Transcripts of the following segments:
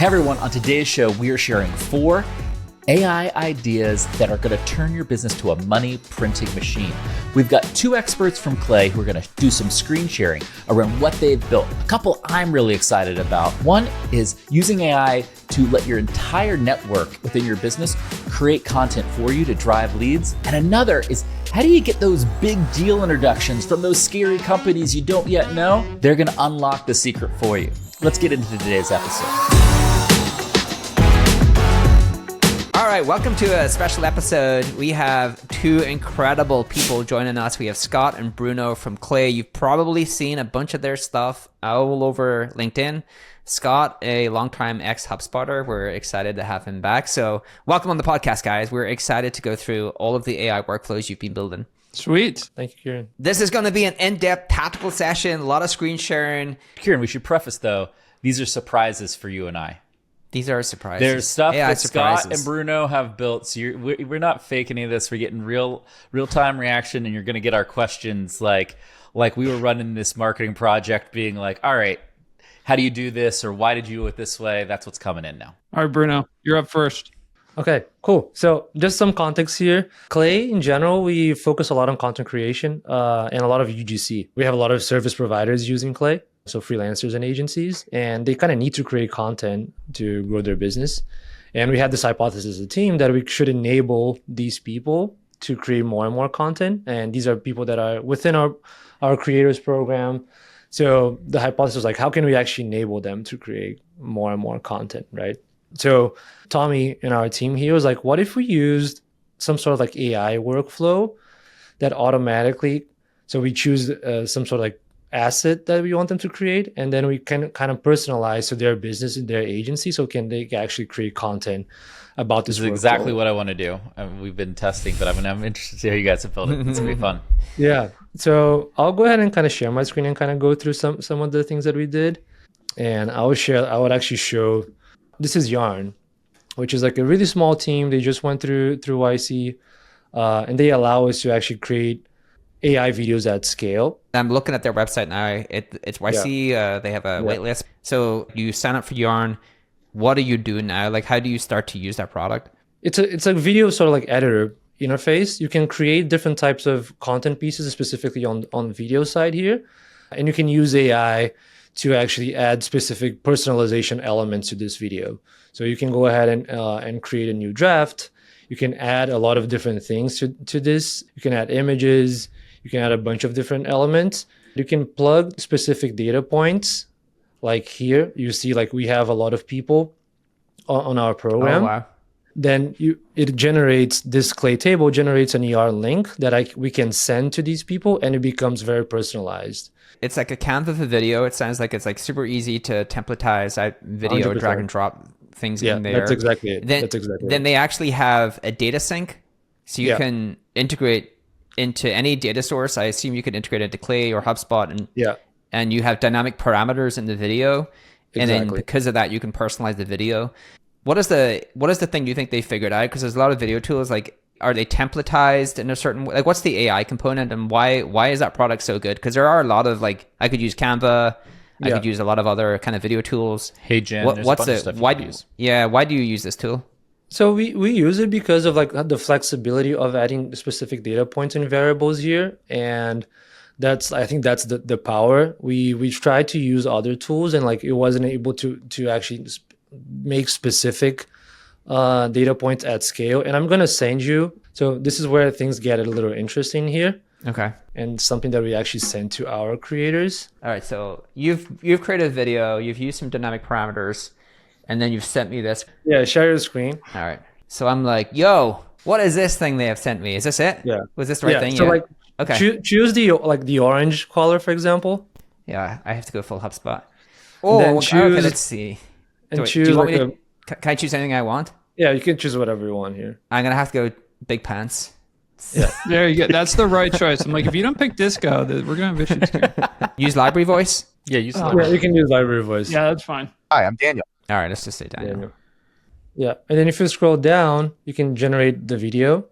Hey everyone, on today's show, we are sharing 4 AI ideas that are going to turn your business to a money printing machine. We've got 2 experts from Clay who are going to do some screen sharing around what they've built. A couple I'm really excited about. One is using AI to let your entire network within your business create content for you to drive leads. And another is, how do you get those big deal introductions from those scary companies you don't yet know? They're going to unlock the secret for you. Let's get into today's episode. All right, welcome to a special episode. We have 2 incredible people joining us. We have Scott and Bruno from Clay. You've probably seen a bunch of their stuff all over LinkedIn. Scott, a longtime ex-HubSpotter. We're excited to have him back. So welcome on the podcast, guys. We're excited to go through all of the AI workflows you've been building. Sweet. Thank you, Kieran. This is going to be an in-depth tactical session, a lot of screen sharing. Kieran, we should preface though, these are surprises for you and I. These are surprises. There's stuff AI that surprises. Scott and Bruno have built. So we're not faking any of this. We're getting real-time reaction, and you're going to get our questions like we were running this marketing project being like, all right, how do you do this? Or why did you do it this way? That's what's coming in now. All right, Bruno, you're up first. Okay, cool. So just some context here. Clay, in general, we focus a lot on content creation and a lot of UGC. We have a lot of service providers using Clay, so freelancers and agencies, and they kind of need to create content to grow their business. And we had this hypothesis as a team that we should enable these people to create more and more content. And these are people that are within our creators program. So the hypothesis was like, how can we actually enable them to create more and more content, right? So Tommy in our team here was like, what if we used some sort of like AI workflow that automatically, so we choose some sort of like asset that we want them to create, and then we can kind of personalize to their business and their agency, so they can actually create content about this. This is exactly what I want to do. We've been testing, but I'm interested to see how you guys have built it. It's going to be fun. Yeah. So I'll go ahead and kind of share my screen and kind of go through some of the things that we did. And I would actually show, this is Yarn, which is like a really small team. They just went through YC, and they allow us to actually create AI videos at scale. I'm looking at their website now. It's YC. Yeah. They have a wait list. So you sign up for Yarn. What do you do now? Like, how do you start to use that product? It's a video sort of like editor interface. You can create different types of content pieces, specifically on video side here. And you can use AI to actually add specific personalization elements to this video. So you can go ahead and create a new draft. You can add a lot of different things to this. You can add images. You can add a bunch of different elements. You can plug specific data points. Like here, you see like we have a lot of people on our program. Oh, wow. Then it generates, this Clay table generates an ER link that we can send to these people, and it becomes very personalized. It's like a Canva for video. It sounds like it's like super easy to templatize video, 100%. Drag and drop things in there. That's exactly it. Then they actually have a data sync, so you can integrate into any data source. I assume you could integrate into Clay or HubSpot, and you have dynamic parameters in the video, and then because of that, you can personalize the video. What is the thing you think they figured out? Because there's a lot of video tools. Like, are they templatized in a certain way? Like, what's the AI component, and why is that product so good? Because there are a lot of, like, I could use Canva. I could use a lot of other kind of video tools. Hey Jen, what's it? Why do you use this tool? So we use it because of like the flexibility of adding specific data points and variables here, and I think that's the power. We tried to use other tools, and like it wasn't able to actually make specific data points at scale. And I'm gonna send you. So this is where things get a little interesting here. Okay. And something that we actually send to our creators. All right. So you've created a video. You've used some dynamic parameters. And then you've sent me this. Yeah, share your screen. All right. So I'm like, yo, what is this thing they have sent me? Is this it? Yeah. Was this the right thing? So like, okay. Choose the orange color, for example. Yeah, I have to go full HubSpot. Oh, okay, let's see. And can I choose anything I want? Yeah, you can choose whatever you want here. I'm gonna have to go big pants. Yeah. There you go. That's the right choice. I'm like, if you don't pick Disco, we're gonna have issues too. Use library voice. Yeah, use library. Yeah, you can use library voice. Yeah, that's fine. Hi, I'm Daniel. All right, let's just say Daniel. Yeah, and then if you scroll down, you can generate the video,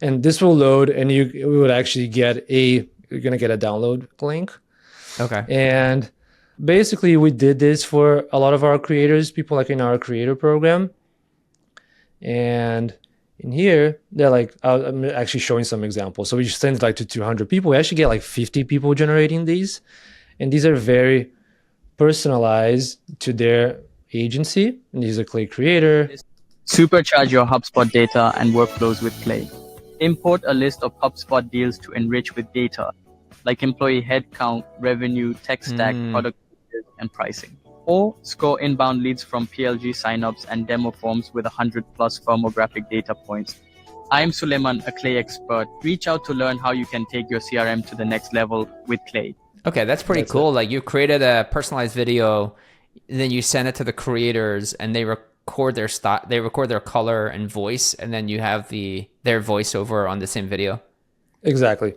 and this will load, and we would actually get you're gonna get a download link. Okay. And Basically, we did this for a lot of our creators, people like in our creator program. And in here, they're like, I'm actually showing some examples. So we just send it like to 200 people. We actually get like 50 people generating these. And these are very personalized to their agency. And these are Clay Creator. Supercharge your HubSpot data and workflows with Clay. Import a list of HubSpot deals to enrich with data, like employee headcount, revenue, tech stack, product features, and pricing. Or score inbound leads from PLG signups and demo forms with 100+ firmographic data points. I'm Suleiman, a Clay expert. Reach out to learn how you can take your CRM to the next level with Clay. Okay, that's pretty cool. Like you created a personalized video, then you send it to the creators, and they record their they record their color and voice, and then you have their voiceover on the same video. Exactly.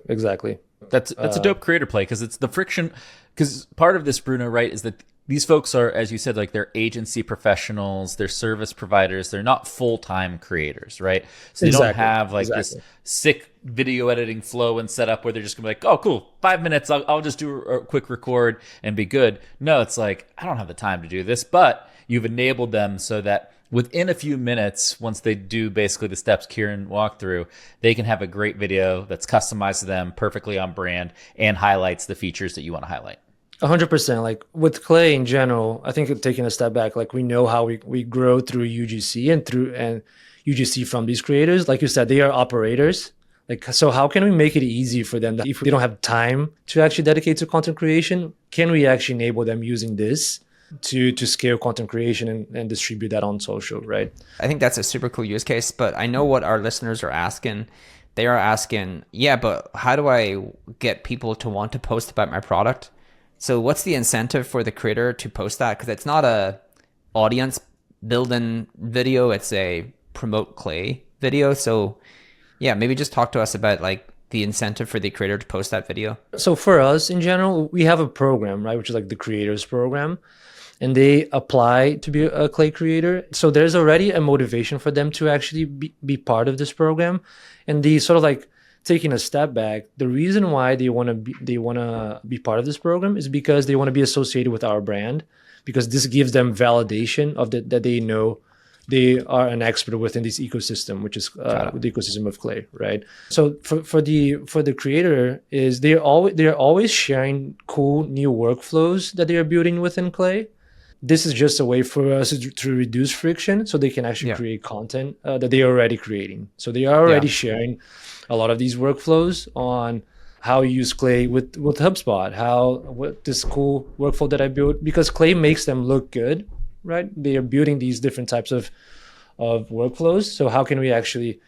That's a dope creator play, because it's the friction. Because part of this, Bruno, right, is that these folks are, as you said, like they're agency professionals, they're service providers, they're not full-time creators, right? So they don't have like this sick video editing flow and setup where they're just gonna be like, oh, cool, 5 minutes, I'll just do a quick record and be good. No, it's like, I don't have the time to do this, but you've enabled them so that within a few minutes, once they do basically the steps Kieran walked through, they can have a great video that's customized to them, perfectly on brand, and highlights the features that you want to highlight. 100%. Like with Clay in general, I think taking a step back, like we know how we grow through UGC and UGC from these creators. Like you said, they are operators. Like, so how can we make it easy for them that if they don't have time to actually dedicate to content creation, can we actually enable them using this to scale content creation and distribute that on social, right? I think that's a super cool use case, but I know what our listeners are asking. They are asking, yeah, but how do I get people to want to post about my product? So what's the incentive for the creator to post that? Because it's not a audience building video, it's a promote Clay video. So yeah, maybe just talk to us about like the incentive for the creator to post that video. So for us in general, we have a program, right, which is like the creators program, and they apply to be a Clay creator. So there's already a motivation for them to actually be part of this program. And the sort of like taking a step back, the reason why they want to be part of this program is because they want to be associated with our brand, because this gives them validation of that they know they are an expert within this ecosystem, which is the ecosystem of Clay, right? So for the creator is they're always sharing cool new workflows that they are building within Clay. This is just a way for us to reduce friction, so they can actually create content that they are already creating. So they are already sharing a lot of these workflows on how you use Clay with HubSpot, what this cool workflow that I built, because Clay makes them look good, right? They are building these different types of workflows. So how can we actually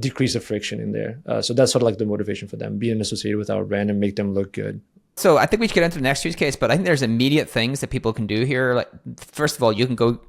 decrease the friction in there? So that's sort of like the motivation for them, being associated with our brand and make them look good. So I think we should get into the next use case, but I think there's immediate things that people can do here. Like, first of all, you can go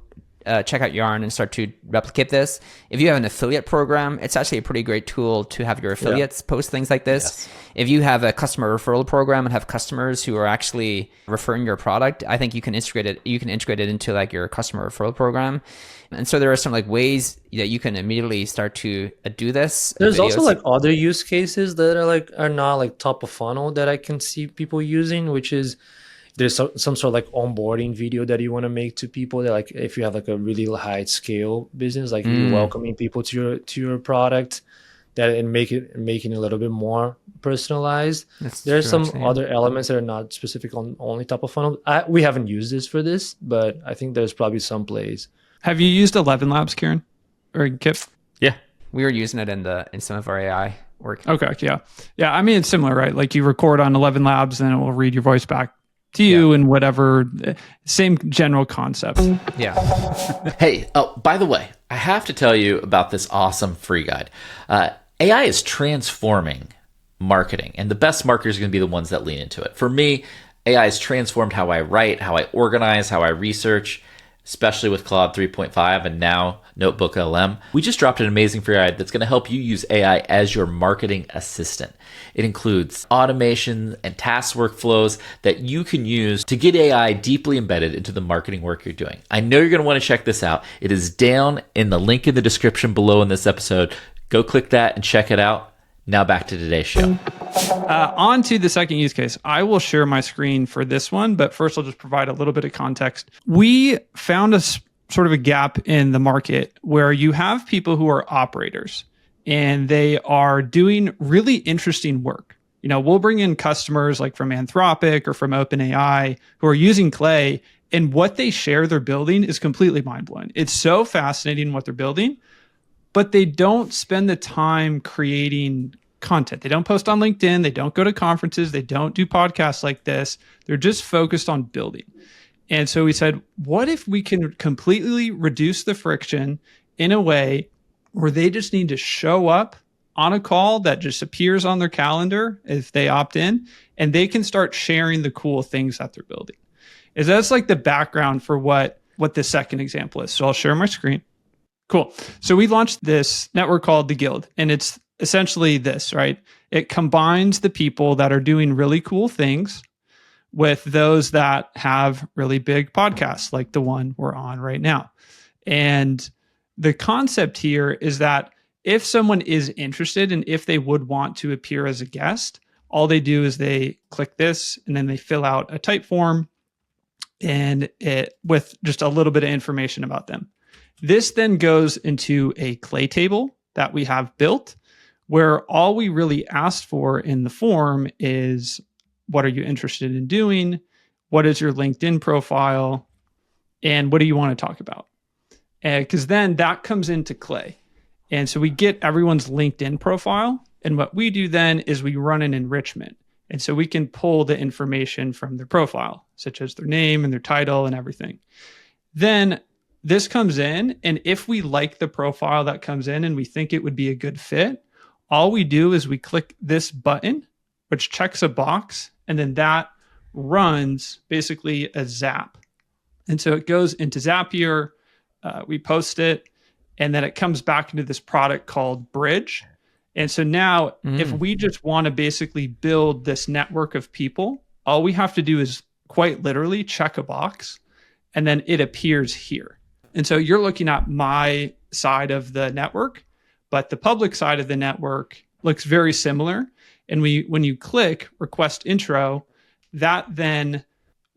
check out Yarn and start to replicate this. If you have an affiliate program, it's actually a pretty great tool to have your affiliates post things like this. Yes. If you have a customer referral program and have customers who are actually referring your product, I think you can integrate it. You can integrate it into like your customer referral program. And so there are some like ways that you can immediately start to do this. There's also like other use cases that are not like top of funnel that I can see people using, which is there's some sort of like onboarding video that you want to make to people that, like, if you have like a really high scale business, like you're welcoming people to your product, that and making it a little bit more personalized. There's some other elements that are not specific on only top of funnel. We haven't used this for this, but I think there's probably some plays. Have you used 11 Labs, Kieran or Kipp? Yeah, we were using it in some of our AI work. Okay, yeah. I mean, it's similar, right? Like you record on 11 Labs, and it will read your voice back to you and whatever. Same general concept. Yeah. Hey, by the way, I have to tell you about this awesome free guide. AI is transforming marketing, and the best marketers are going to be the ones that lean into it. For me, AI has transformed how I write, how I organize, how I research, especially with Claude 3.5 and now Notebook LM. We just dropped an amazing free guide that's going to help you use AI as your marketing assistant. It includes automation and task workflows that you can use to get AI deeply embedded into the marketing work you're doing. I know you're going to want to check this out. It is down in the link in the description below in this episode. Go click that and check it out. Now back to today's show. On to the second use case. I will share my screen for this one, but first I'll just provide a little bit of context. We found sort of a gap in the market where you have people who are operators and they are doing really interesting work. We'll bring in customers like from Anthropic or from OpenAI who are using Clay, and what they share they're building is completely mind-blowing. It's so fascinating what they're building, but they don't spend the time creating content. They don't post on LinkedIn. They don't go to conferences. They don't do podcasts like this. They're just focused on building. And so we said, what if we can completely reduce the friction in a way where they just need to show up on a call that just appears on their calendar if they opt in, and they can start sharing the cool things that they're building. That's like the background for what the second example is. So I'll share my screen. Cool. So we launched this network called The Guild, and it's essentially this, right? It combines the people that are doing really cool things with those that have really big podcasts like the one we're on right now. And the concept here is that if someone is interested and if they would want to appear as a guest, all they do is they click this and then they fill out a type form and it with just a little bit of information about them. This then goes into a Clay table that we have built, where all we really asked for in the form is, what are you interested in doing? What is your LinkedIn profile? And what do you want to talk about? Because then that comes into Clay. And so we get everyone's LinkedIn profile. And what we do then is we run an enrichment. And so we can pull the information from their profile, such as their name and their title and everything. Then this comes in. And if we like the profile that comes in and we think it would be a good fit, all we do is we click this button, which checks a box, and then that runs basically a Zap. And so it goes into Zapier, we post it, and then it comes back into this product called Bridge. And so now if we just want to basically build this network of people, all we have to do is quite literally check a box, and then it appears here. And so you're looking at my side of the network, but the public side of the network looks very similar. And when you click request intro, that then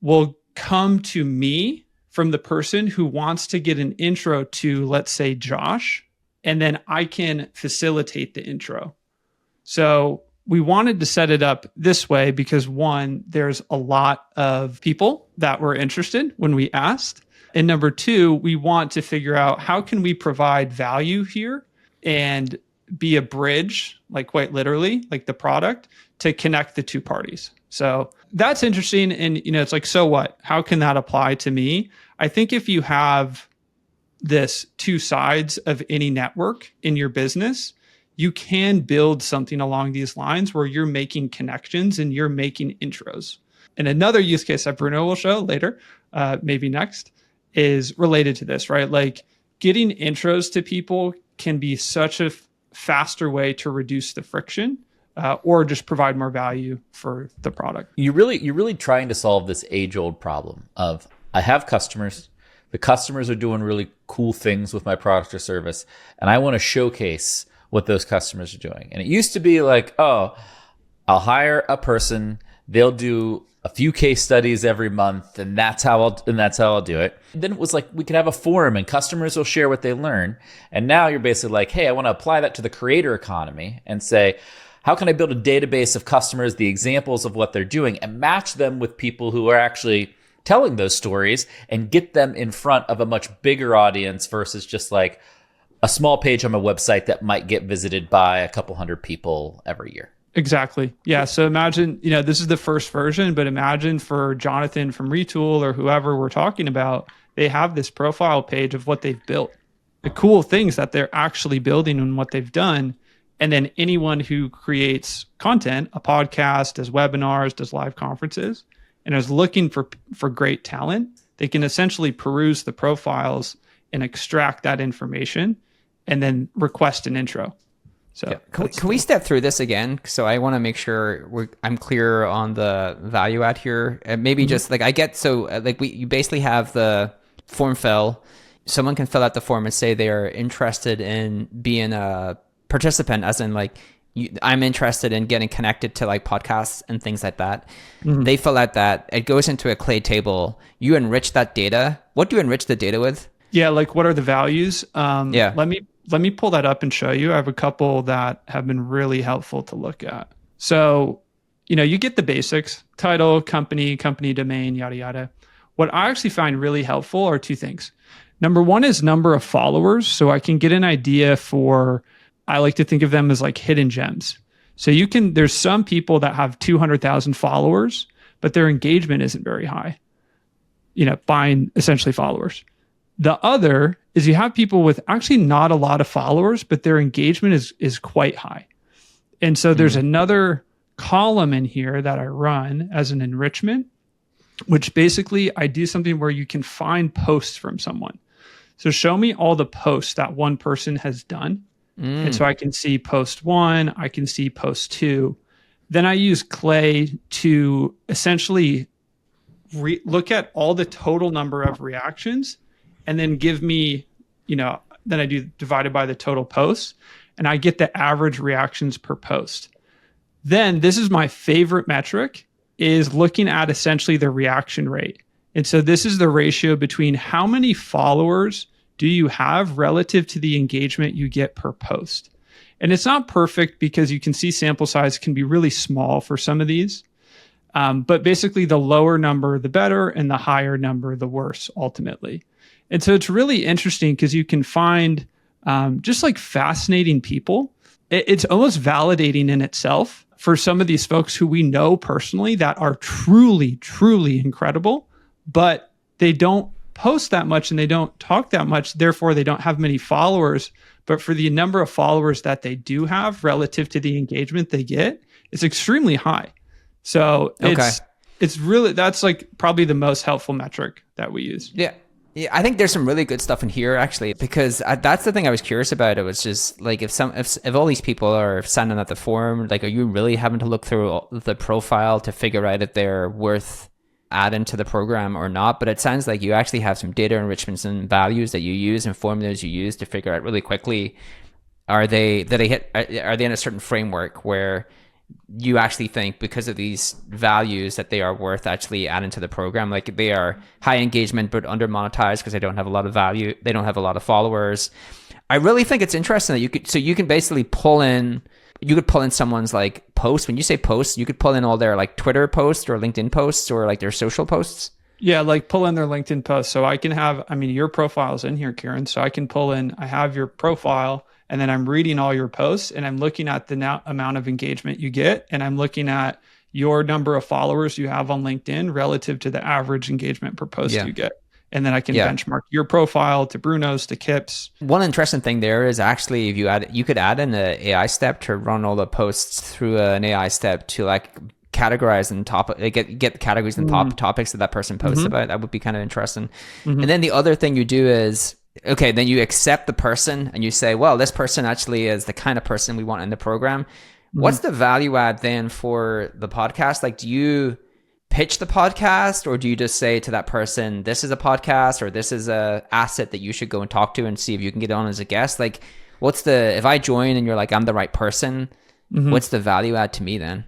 will come to me from the person who wants to get an intro to, let's say, Josh, and then I can facilitate the intro. So we wanted to set it up this way because, one, there's a lot of people that were interested when we asked. And number two, we want to figure out how can we provide value here and be a bridge, like quite literally, like the product, to connect the two parties. So that's interesting. And, it's like, so what? How can that apply to me? I think if you have this two sides of any network in your business, you can build something along these lines where you're making connections and you're making intros. And another use case that Bruno will show later, maybe next, is related to this, right? Like getting intros to people can be such a faster way to reduce the friction or just provide more value for the product. You're really trying to solve this age-old problem of, I have customers, the customers are doing really cool things with my product or service, and I want to showcase what those customers are doing. And it used to be like, oh, I'll hire a person, they'll do a few case studies every month, and that's how I'll do it. And then it was like we could have a forum and customers will share what they learn. And now you're basically like, hey, I want to apply that to the creator economy and say, how can I build a database of customers, the examples of what they're doing, and match them with people who are actually telling those stories and get them in front of a much bigger audience versus just like a small page on my website that might get visited by a couple hundred people every year. Exactly. Yeah. So imagine, this is the first version, but imagine for Jonathan from Retool or whoever we're talking about, they have this profile page of what they've built, the cool things that they're actually building and what they've done. And then anyone who creates content, a podcast, does webinars, does live conferences, and is looking for great talent, they can essentially peruse the profiles and extract that information and then request an intro. So yeah. Can we step through this again? So I want to make sure I'm clear on the value add here. And maybe just like you basically have the form fill. Someone can fill out the form and say they are interested in being a participant, as in like I'm interested in getting connected to like podcasts and things like that. They fill out that, it goes into a Clay table. You enrich that data. What do you enrich the data with? Yeah, like what are the values? Let me pull that up and show you. I have a couple that have been really helpful to look at. So, you get the basics: title, company domain, yada yada. What I actually find really helpful are two things. Number one is number of followers, so I can get an idea for, I like to think of them as like hidden gems. So there's some people that have 200,000 followers, but their engagement isn't very high, buying essentially followers. The other is you have people with actually not a lot of followers, but their engagement is quite high. And so there's another column in here that I run as an enrichment, which basically I do something where you can find posts from someone. So show me all the posts that one person has done. And so I can see post 1, I can see post 2. Then I use Clay to essentially look at all the total number of reactions and then give me, then I do divided by the total posts and I get the average reactions per post. Then this is my favorite metric, is looking at essentially the reaction rate. And so this is the ratio between how many followers do you have relative to the engagement you get per post. And it's not perfect because you can see sample size can be really small for some of these. But basically the lower number, the better, and the higher number, the worse ultimately. And so it's really interesting because you can find just like fascinating people. It's almost validating in itself for some of these folks who we know personally that are truly, truly incredible, but they don't post that much and they don't talk that much. Therefore, they don't have many followers. But for the number of followers that they do have relative to the engagement they get, it's extremely high. So it's really, that's like probably the most helpful metric that we use. Yeah. Yeah, I think there's some really good stuff in here actually, because that's the thing I was curious about. It was just like if all these people are signing up the form, like, are you really having to look through the profile to figure out if they're worth adding to the program or not? But it sounds like you actually have some data enrichments and values that you use and formulas you use to figure out really quickly, are they in a certain framework where you actually think because of these values that they are worth actually adding to the program. Like they are high engagement but under monetized because they don't have a lot of value, they don't have a lot of followers. I really think it's interesting that you can basically pull in someone's like post. When you say posts, you could pull in all their like Twitter posts or LinkedIn posts or like their social posts. Yeah, like pull in their LinkedIn posts. So I can have, your profile's in here, Kieran. So I can pull in, I have your profile, and then I'm reading all your posts and I'm looking at the amount of engagement you get. And I'm looking at your number of followers you have on LinkedIn relative to the average engagement per post you get. And then I can benchmark your profile to Bruno's, to Kipp's. One interesting thing there is actually if you could add in an AI step to run all the posts through an AI step to like categorize and get categories and topics that person posts about. That would be kind of interesting. And then the other thing you do is, okay, then you accept the person and you say, well, this person actually is the kind of person we want in the program. What's the value add then for the podcast? Like, do you pitch the podcast, or do you just say to that person, this is a podcast or this is a asset that you should go and talk to and see if you can get on as a guest? Like, if I join and you're like, I'm the right person, what's the value add to me then?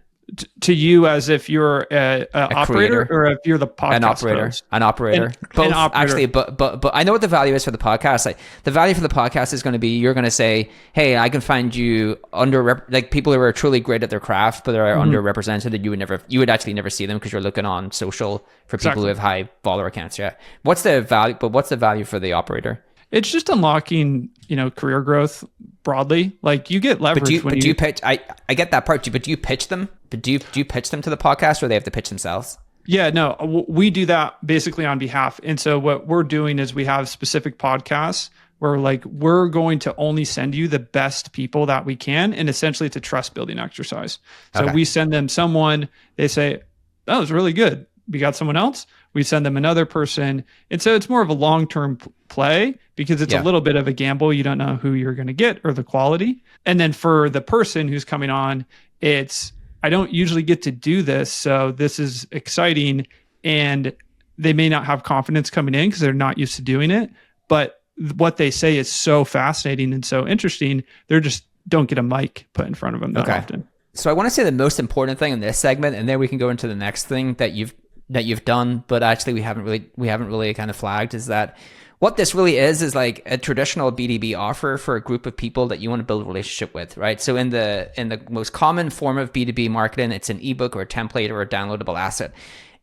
To you, as if you're an operator, or if you're the podcast an operator, both actually. But I know what the value is for the podcast. Like the value for the podcast is going to be, you're going to say, hey, I can find you like people who are truly great at their craft, but are underrepresented, and you would actually never see them because you're looking on social for people who have high follower accounts. Yeah. What's the value? But what's the value for the operator? It's just unlocking, career growth broadly. Like you get leverage do you pitch? I get that part. But do you pitch them? But do you pitch them to the podcast, or they have to pitch themselves? Yeah, no, we do that basically on behalf. And so what we're doing is we have specific podcasts where like we're going to only send you the best people that we can, and essentially it's a trust building exercise. So we send them someone, they say, that was really good. We got someone else. We send them another person. And so it's more of a long-term play because it's a little bit of a gamble. You don't know who you're going to get or the quality. And then for the person who's coming on, I don't usually get to do this. So this is exciting, and they may not have confidence coming in because they're not used to doing it. But what they say is so fascinating and so interesting. They're just don't get a mic put in front of them that often. So I want to say the most important thing in this segment, and then we can go into the next thing that you've done, but actually we haven't really kind of flagged, is that what this really is like a traditional B2B offer for a group of people that you want to build a relationship with, right? So in the most common form of B2B marketing, it's an ebook or a template or a downloadable asset.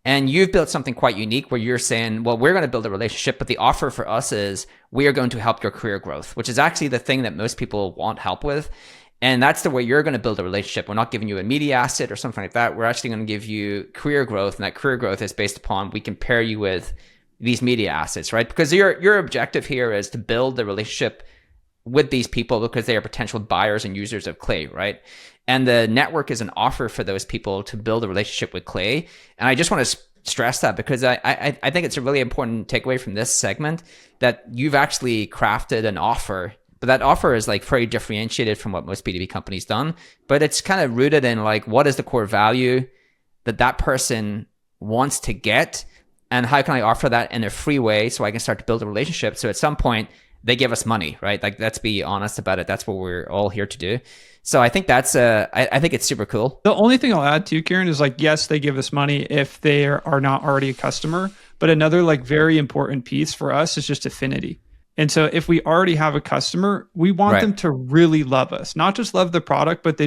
And you've built something quite unique where you're saying, well, we're going to build a relationship, but the offer for us is we are going to help your career growth, which is actually the thing that most people want help with. And that's the way you're going to build a relationship. We're not giving you a media asset or something like that. We're actually going to give you career growth. And that career growth is based upon, we can pair you with these media assets, right? Because your objective here is to build the relationship with these people because they are potential buyers and users of Clay, right? And the network is an offer for those people to build a relationship with Clay. And I just want to stress that because I think it's a really important takeaway from this segment that you've actually crafted an offer, but that offer is like very differentiated from what most B2B companies done. But it's kind of rooted in like, what is the core value that person wants to get? And how can I offer that in a free way so I can start to build a relationship? So at some point they give us money, right? Like, let's be honest about it. That's what we're all here to do. So I think that's I think it's super cool. The only thing I'll add to, Kieran, is like, yes, they give us money if they are not already a customer. But another like very important piece for us is just affinity. And so if we already have a customer, we want them to really love us, not just love the product, but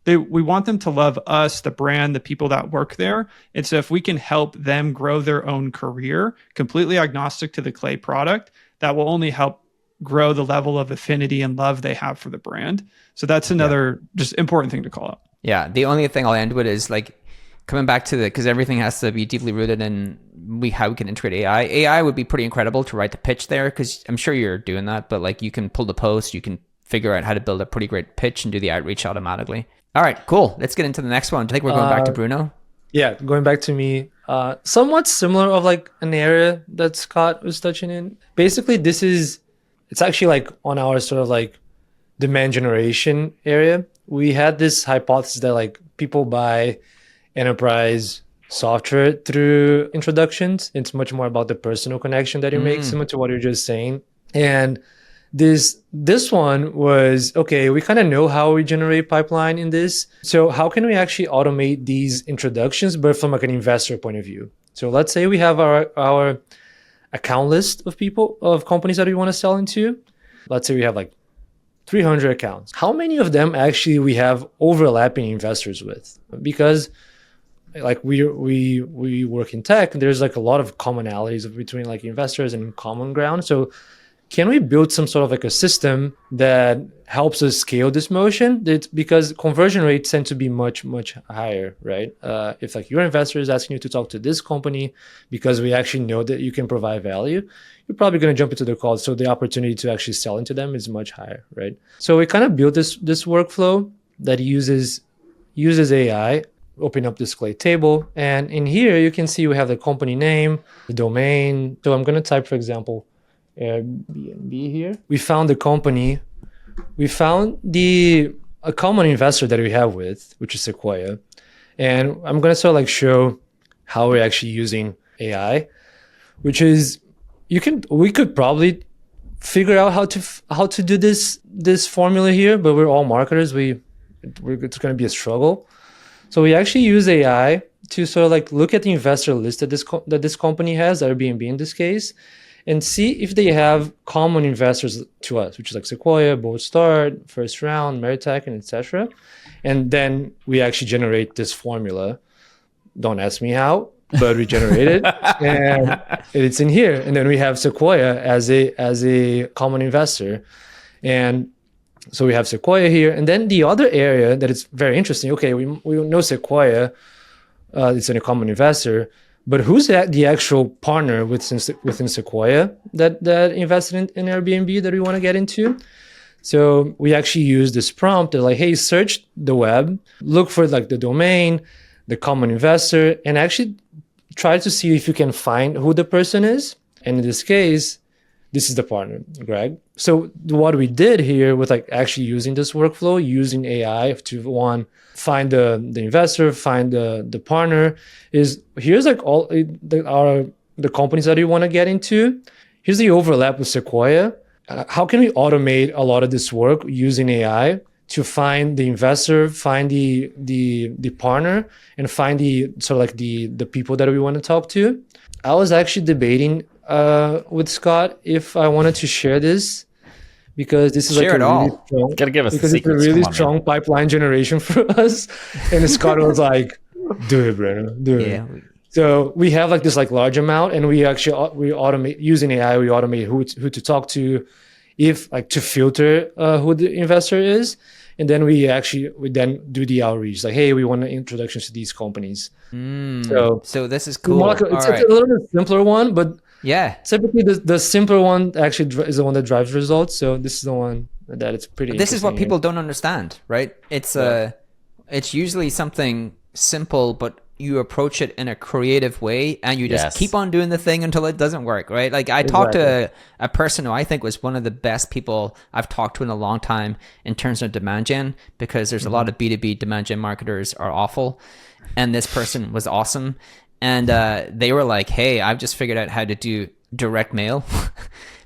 we want them to love us, the brand, the people that work there. And so if we can help them grow their own career, completely agnostic to the Clay product, that will only help grow the level of affinity and love they have for the brand. So that's another just important thing to call out. Yeah. The only thing I'll end with is like coming back to because everything has to be deeply rooted in how we can integrate AI. AI would be pretty incredible to write the pitch there because I'm sure you're doing that, but like you can pull the post, you can figure out how to build a pretty great pitch and do the outreach automatically. All right, cool. Let's get into the next one. I think we're going back to Bruno. Yeah, going back to me. Somewhat similar of like an area that Scott was touching in. Basically, it's actually like on our sort of like demand generation area. We had this hypothesis that like people buy enterprise software through introductions. It's much more about the personal connection that you make, similar to what you're just saying. And this one was, okay, we kind of know how we generate pipeline in this. So how can we actually automate these introductions, but from like an investor point of view? So let's say we have our account list of companies that we want to sell into. Let's say we have like 300 accounts. How many of them actually we have overlapping investors with? Because like we work in tech, there's like a lot of commonalities between like investors and common ground. So can we build some sort of like a system that helps us scale this motion? Because conversion rates tend to be much, much higher, right? If like your investor is asking you to talk to this company because we actually know that you can provide value, you're probably going to jump into the call. So the opportunity to actually sell into them is much higher, right? So we kind of built this workflow that uses AI. Open up this Clay table. And in here, you can see we have the company name, the domain. So I'm going to type, for example, Airbnb here. We found the company. We found a common investor that we have with, which is Sequoia. And I'm going to sort of like show how we're actually using AI, which is we could probably figure out how to do this formula here, but we're all marketers. It's going to be a struggle. So we actually use AI to sort of like look at the investor list that this company has, Airbnb in this case, and see if they have common investors to us, which is like Sequoia, Bold Start, First Round, Meritech, and etc. And then we actually generate this formula. Don't ask me how, but we generate it, and it's in here. And then we have Sequoia as a common investor, and so we have Sequoia here. And then the other area that is very interesting. Okay, we know Sequoia, it's a common investor. But who's the actual partner within Sequoia that invested in Airbnb that we want to get into? So we actually use this prompt to like, hey, search the web, look for like the domain, the common investor, and actually try to see if you can find who the person is. And in this case, this is the partner, Greg. So what we did here with like actually using this workflow, using AI to find the investor, find the partner, is here's like all the companies that you want to get into. Here's the overlap with Sequoia. How can we automate a lot of this work using AI to find the investor, find the partner, and find the sort of like the people that we want to talk to. I was actually debating with Scott if I wanted to share this, because this is share like a really strong, gotta give us because the it's a secrets. really Come on, strong man. pipeline generation for us. And Scott was like, "Do it, Bruno, do it." So we have like this like large amount, and we automate using AI. We automate who to talk to, if like to filter who the investor is, and then we then do the outreach. Like, hey, we want introductions to these companies. So this is cool. It's a little bit simpler one, but typically the simpler one actually is the one that drives results. So this is the one that it's pretty. This is what people don't understand, right? It's it's usually something simple, but you approach it in a creative way, and you just keep on doing the thing until it doesn't work, right? Like I talked to a person who I think was one of the best people I've talked to in a long time in terms of demand gen, because there's a lot of B2B demand gen marketers are awful, and this person was awesome. And they were like, hey, I've just figured out how to do direct mail,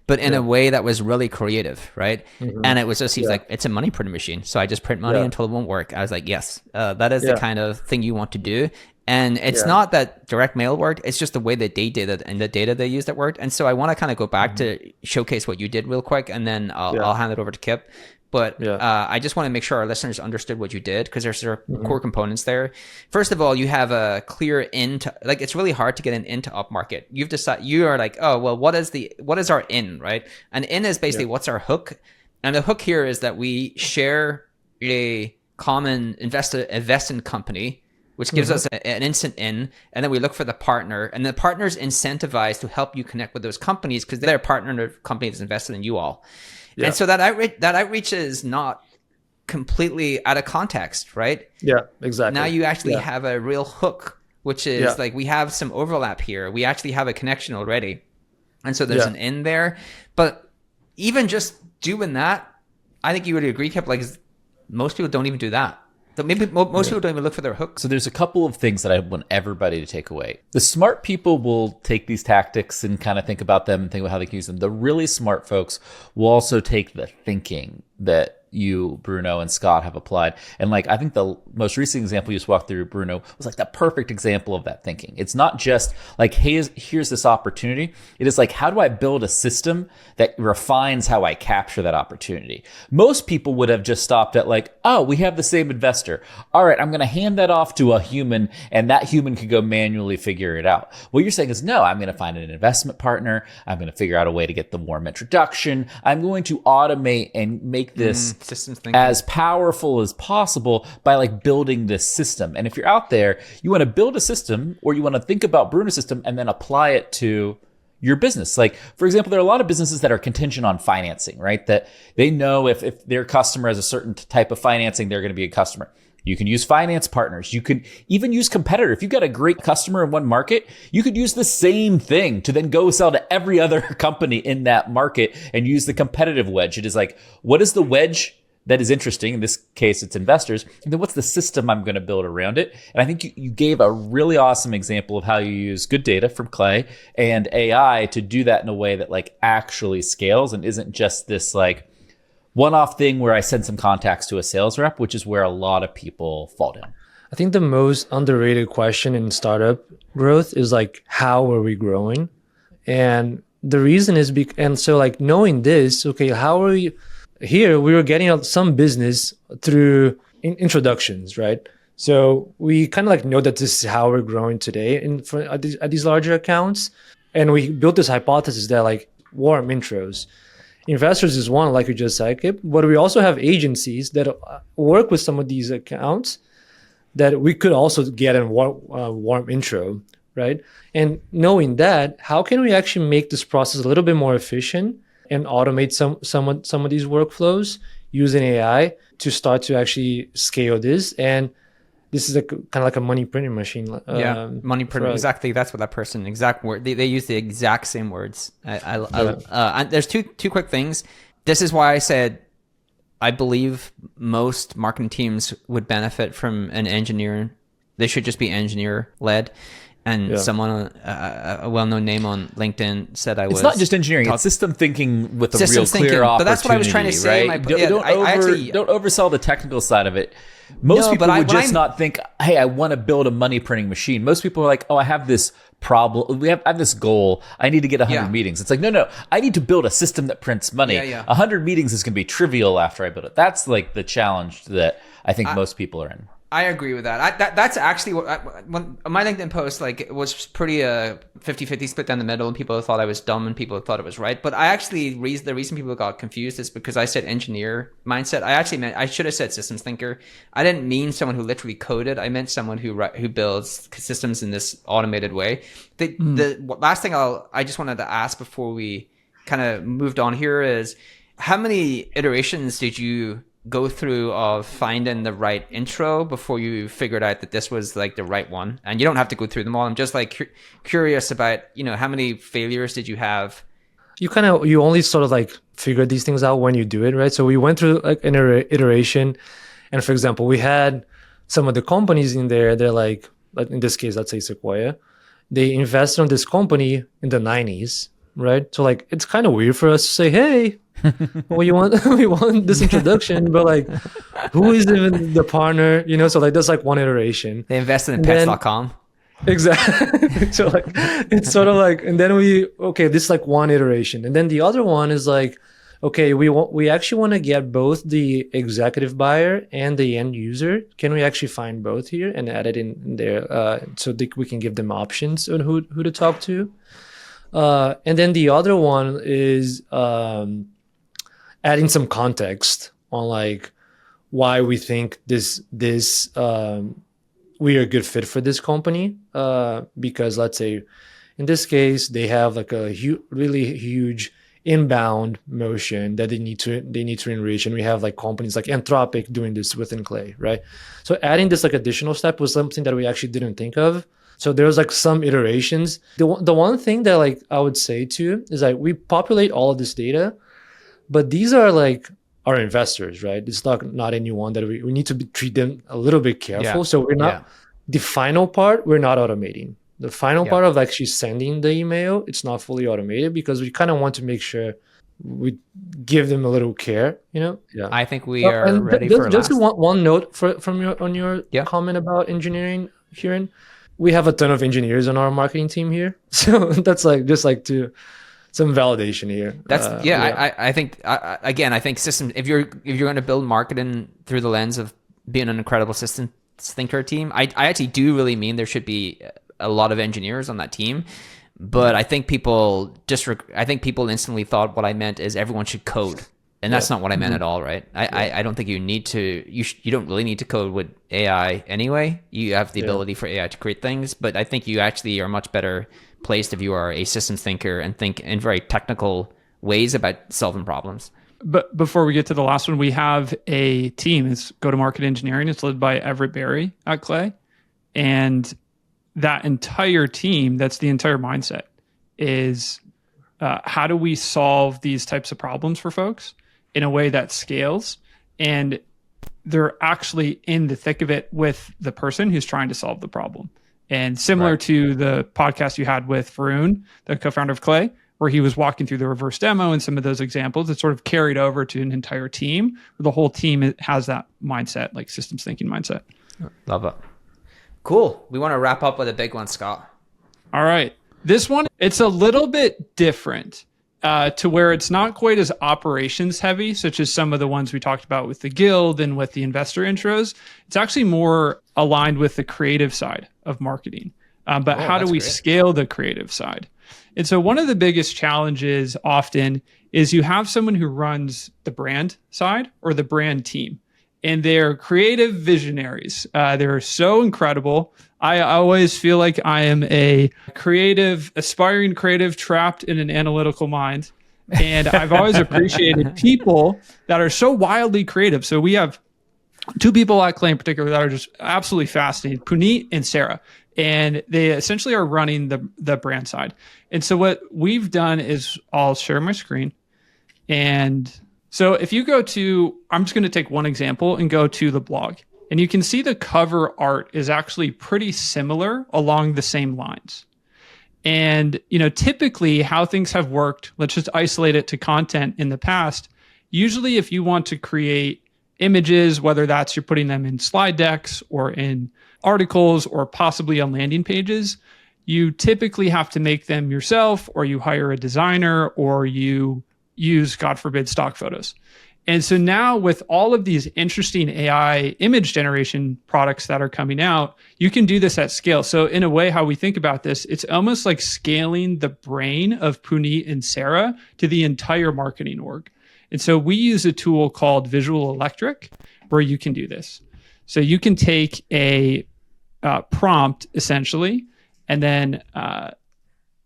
but in a way that was really creative, right? And it was just, he's like, it's a money printing machine. So I just print money until it won't work. I was like, yes, that is the kind of thing you want to do. And it's not that direct mail worked, it's just the way that they did it and the data they used that worked. And so I want to kind of go back to showcase what you did real quick, and then I'll hand it over to Kipp. But I just want to make sure our listeners understood what you did, because there's core components there. First of all, you have a clear into, like, it's really hard to get an into upmarket. You've decided, you are like, oh, well, what is our in, right? An in is basically what's our hook. And the hook here is that we share a common investment company, which gives us an instant in, and then we look for the partner, and the partner's incentivized to help you connect with those companies because they're a partner in a company that's invested in you all. Yeah. And so that outreach is not completely out of context, right? Yeah, exactly. Now you actually have a real hook, which is like, we have some overlap here. We actually have a connection already. And so there's an in there. But even just doing that, I think you would agree, Kipp, like most people don't even do that. So maybe most people don't even look for their hooks. So there's a couple of things that I want everybody to take away. The smart people will take these tactics and kind of think about them and think about how they can use them. The really smart folks will also take the thinking that you, Bruno, and Scott have applied. And like, I think the most recent example you just walked through, Bruno, was like the perfect example of that thinking. It's not just like, hey, here's this opportunity. It is like, how do I build a system that refines how I capture that opportunity? Most people would have just stopped at like, oh, we have the same investor. All right, I'm going to hand that off to a human, and that human could go manually figure it out. What you're saying is, no, I'm going to find an investment partner. I'm going to figure out a way to get the warm introduction. I'm going to automate and make this systems thinking as powerful as possible by like building this system. And if you're out there, you want to build a system, or you want to think about Bruno's system and then apply it to your business. Like, for example, there are a lot of businesses that are contingent on financing, right? That they know if their customer has a certain type of financing, they're going to be a customer. You can use finance partners. You can even use competitor. If you've got a great customer in one market, you could use the same thing to then go sell to every other company in that market and use the competitive wedge. It is like, what is the wedge that is interesting? In this case, it's investors. And then what's the system I'm going to build around it? And I think you gave a really awesome example of how you use good data from Clay and AI to do that in a way that like actually scales and isn't just this like one-off thing where I send some contacts to a sales rep, which is where a lot of people fall down. I think the most underrated question in startup growth is like, how are we growing? And the reason is, and so like knowing this, okay, how are we here? We were getting out some business through introductions, right? So we kind of like know that this is how we're growing today at these larger accounts. And we built this hypothesis that like warm intros. Investors is one, like you just said, Kipp, but we also have agencies that work with some of these accounts that we could also get a warm intro, right? And knowing that, how can we actually make this process a little bit more efficient and automate some of these workflows using AI to start to actually scale this? And this is kind of like a money printing machine. Money printing. Exactly. That's what that person, exact word. They use the exact same words. And there's two quick things. This is why I said, I believe most marketing teams would benefit from an engineer. They should just be engineer led. And someone, a well-known name on LinkedIn, said I was. It's not just engineering; it's system thinking with a real clear opportunity. But that's what I was trying to say. Right? Don't oversell the technical side of it. Most people would just not think, "Hey, I want to build a money printing machine." Most people are like, "Oh, I have this problem. I have this goal. I need to get 100 meetings." It's like, no, I need to build a system that prints money. 100 meetings is going to be trivial after I build it. That's like the challenge that I think most people are in. I agree with that. That's actually what when my LinkedIn post it was pretty 50-50 split down the middle, and people thought I was dumb and people thought it was right. But the reason people got confused is because I said engineer mindset. I should have said systems thinker. I didn't mean someone who literally coded. I meant someone who builds systems in this automated way. The last thing I just wanted to ask before we kind of moved on here is, how many iterations did you go through of finding the right intro before you figured out that this was like the right one? And you don't have to go through them all. I'm just like curious about, how many failures did you have? You only sort of like figure these things out when you do it, right? So we went through like an iteration, and for example, we had some of the companies in there. They're like in this case, let's say Sequoia, they invested on this company in the 90s, right? So like it's kind of weird for us to say, hey, well, we want this introduction, but like, who is even the partner? So like that's like one iteration. They invested in pets.com. Exactly. So like it's sort of like, and then this is like one iteration, and then the other one is like, okay, we actually want to get both the executive buyer and the end user. Can we actually find both here and add it in there so that we can give them options on who to talk to? And then the other one is adding some context on like why we think this we are a good fit for this company, because let's say in this case they have like a really huge inbound motion that they need to enrich, and we have like companies like Anthropic doing this within Clay, right? So adding this like additional step was something that we actually didn't think of. So there's like some iterations. The one thing that like I would say too is like we populate all of this data, but these are like our investors, right? It's not anyone that we need to treat them a little bit careful. Yeah. So we're not the final part. We're not automating the final part of actually sending the email. It's not fully automated because we kind of want to make sure we give them a little care. Yeah. I think we are ready for just one note from your comment about engineering, Kieran. We have a ton of engineers on our marketing team here, so that's like just like some validation here. That's I think again, I think system. If you're going to build marketing through the lens of being an incredible systems thinker team, I actually do really mean there should be a lot of engineers on that team. But I think people instantly thought what I meant is everyone should code. And that's not what I meant at all, right? I don't think you need to. You don't really need to code with AI anyway. You have the ability for AI to create things, but I think you actually are much better placed if you are a systems thinker and think in very technical ways about solving problems. But before we get to the last one, we have a team. It's go-to-market engineering. It's led by Everett Berry at Clay, and that entire team, that's the entire mindset, is how do we solve these types of problems for folks in a way that scales, and they're actually in the thick of it with the person who's trying to solve the problem. And similar to the podcast you had with Varun, the co-founder of Clay, where he was walking through the reverse demo and some of those examples, it sort of carried over to an entire team, where the whole team has that mindset, like systems thinking mindset. Love it. Cool. We want to wrap up with a big one, Scott. All right. This one, it's a little bit different. To where it's not quite as operations heavy, such as some of the ones we talked about with the guild and with the investor intros. It's actually more aligned with the creative side of marketing. But how do we scale the creative side? And so one of the biggest challenges often is you have someone who runs the brand side or the brand team, and they're creative visionaries. They're so incredible. I always feel like I am a aspiring creative trapped in an analytical mind. And I've always appreciated people that are so wildly creative. So we have two people at Clay in particular that are just absolutely fascinating, Puneet and Sarah. And they essentially are running the brand side. And so what we've done is I'll share my screen. And so if you go to, I'm just going to take one example and go to the blog. And you can see the cover art is actually pretty similar along the same lines. And, typically how things have worked, let's just isolate it to content in the past. Usually if you want to create images, whether that's you're putting them in slide decks or in articles or possibly on landing pages, you typically have to make them yourself, or you hire a designer, or you use, God forbid, stock photos. And so now with all of these interesting AI image generation products that are coming out, you can do this at scale. So in a way, how we think about this, it's almost like scaling the brain of Puneet and Sarah to the entire marketing org. And so we use a tool called Visual Electric where you can do this. So you can take a prompt essentially, and then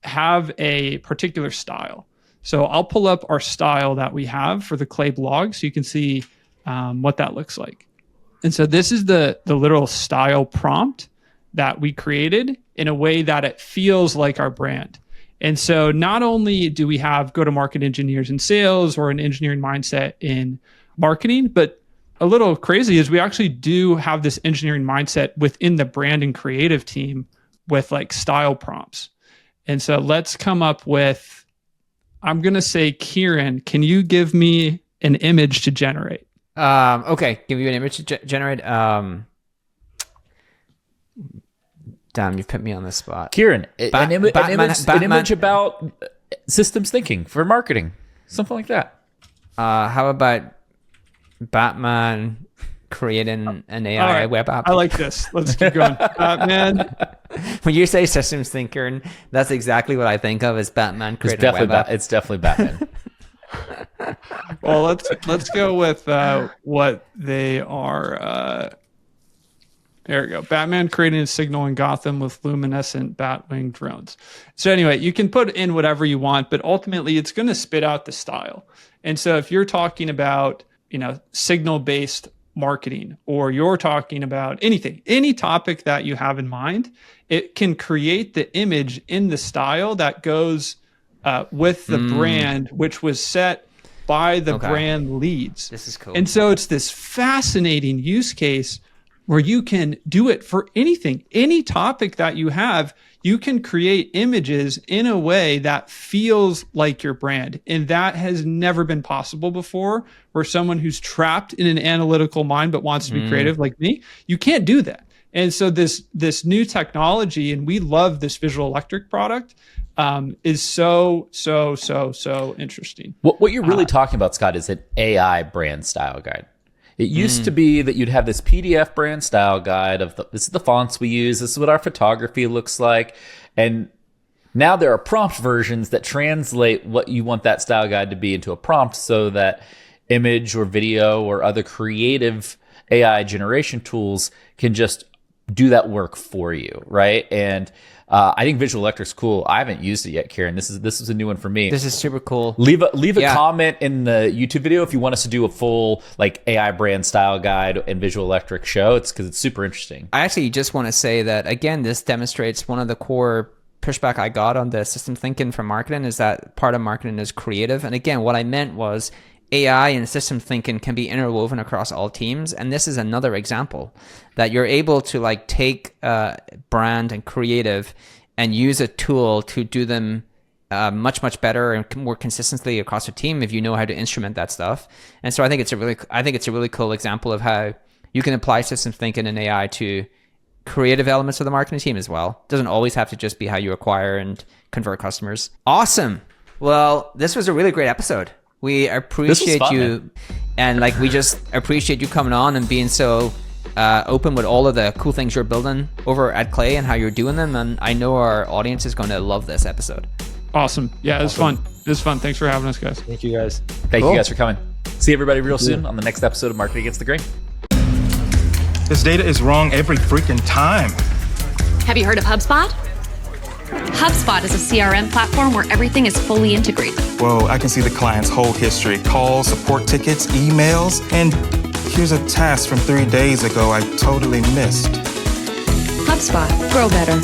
have a particular style. So I'll pull up our style that we have for the Clay blog so you can see what that looks like. And so this is the literal style prompt that we created in a way that it feels like our brand. And so not only do we have go-to-market engineers in sales or an engineering mindset in marketing, but a little crazy is we actually do have this engineering mindset within the brand and creative team with like style prompts. And so let's come up with, I'm going to say, Kieran, can you give me an image to generate? Okay, give you an image to generate. Damn, you've put me on the spot. Kieran, an image about systems thinking for marketing, something like that. How about Batman creating an AI web app? I like this. Let's keep going. Batman. When you say systems thinker, that's exactly what I think of as Batman creating a web app. It's definitely Batman. Well, let's go with what they are. There we go. Batman creating a signal in Gotham with luminescent Batwing drones. So anyway, you can put in whatever you want, but ultimately it's going to spit out the style. And so if you're talking about, signal-based marketing, or you're talking about anything, any topic that you have in mind, it can create the image in the style that goes with the brand, which was set by the brand leads. This is cool. And so it's this fascinating use case where you can do it for anything, any topic that you have. You can create images in a way that feels like your brand. And that has never been possible before, where someone who's trapped in an analytical mind but wants to be creative like me, you can't do that. And so this new technology, and we love this Visual Electric product, is so interesting. What you're really talking about, Scott, is an AI brand style guide. It used to be that you'd have this PDF brand style guide of this is the fonts we use, this is what our photography looks like. And now there are prompt versions that translate what you want that style guide to be into a prompt so that image or video or other creative AI generation tools can just do that work for you, right? And I think Visual Electric's cool. I haven't used it yet, Kieran. This is a new one for me. This is super cool. Leave a comment in the YouTube video if you want us to do a full like AI brand style guide and Visual Electric show. It's because it's super interesting. I actually just want to say that again, this demonstrates one of the core pushback I got on the system thinking for marketing is that part of marketing is creative. And again, what I meant was AI and system thinking can be interwoven across all teams. And this is another example that you're able to like take brand and creative and use a tool to do them much better and more consistently across a team if you know how to instrument that stuff. And so I think it's a really cool example of how you can apply system thinking and AI to creative elements of the marketing team as well. It doesn't always have to just be how you acquire and convert customers. Awesome. Well, this was a really great episode. We appreciate you, and like we just appreciate you coming on and being so open with all of the cool things you're building over at Clay and how you're doing them. And I know our audience is going to love this episode. Awesome. Yeah, it was fun. It was fun. Thanks for having us, guys. Thank you, guys. Thank you guys for coming. See everybody real soon on the next episode of Marketing Against the Grain. This data is wrong every freaking time. Have you heard of HubSpot? HubSpot is a CRM platform where everything is fully integrated. Whoa, I can see the client's whole history, calls, support tickets, emails, and here's a task from 3 days ago I totally missed. HubSpot. Grow better.